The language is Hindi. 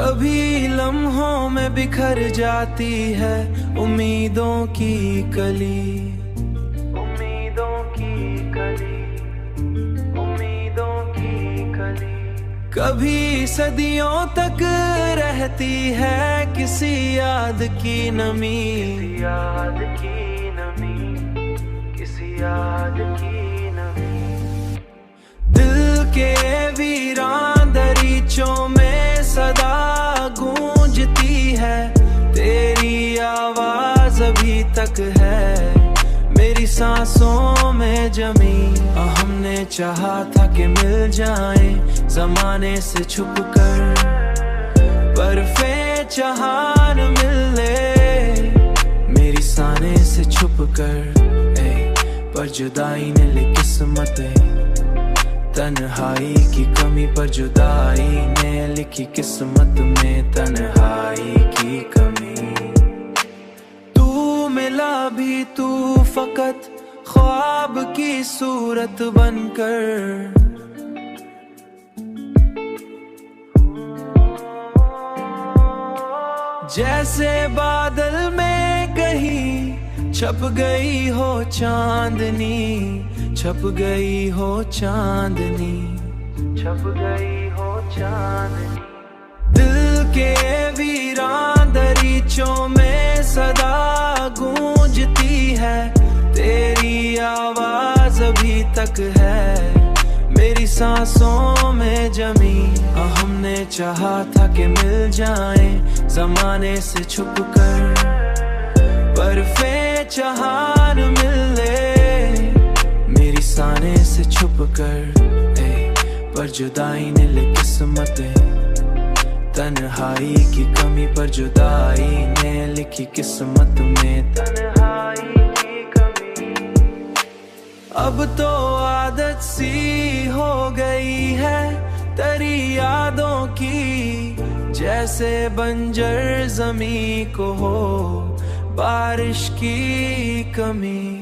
कभी लम्हों में बिखर जाती है उम्मीदों की कली, उम्मीदों की कली, उम्मीदों की कली। कभी सदियों तक रहती है किसी याद की नमी, किसी याद की नमी, किसी याद की नमी। दिल के वीरान दरीचों में सदा गूंजती है तेरी आवाज अभी तक है मेरी सांसों में जमी। हमने चाहा था कि मिल जाएं ज़माने से छुपकर, पर चाहा न मिले मेरी साने से छुपकर। पर जुदाई ने ली किस्मतें, तन्हाई की कमी पर जुदाई ने लिखी किस्मत में तन्हाई की कमी। तू मिला भी तू फकत ख्वाब की सूरत बनकर, जैसे बादल में कहीं छप गई हो चांदनी, छप गई हो चांदनी, छप गई हो चांदनी। दिल के वीरान दरीचों में सदा गूंजती है तेरी आवाज अभी तक है मेरी सांसों में जमी। हमने चाहा था कि मिल जाएं ज़माने से छुपकर, पर चाहा न मिले मेरी साने से छुपकर। पर जुदाई ने ली किस्मतें, तन्हाई की कमी पर जुदाई ने लिखी किस्मत में तन्हाई की कमी। अब तो आदत सी हो गई है तेरी यादों की, जैसे बंजर ज़मीं को हो बारिश की कमी।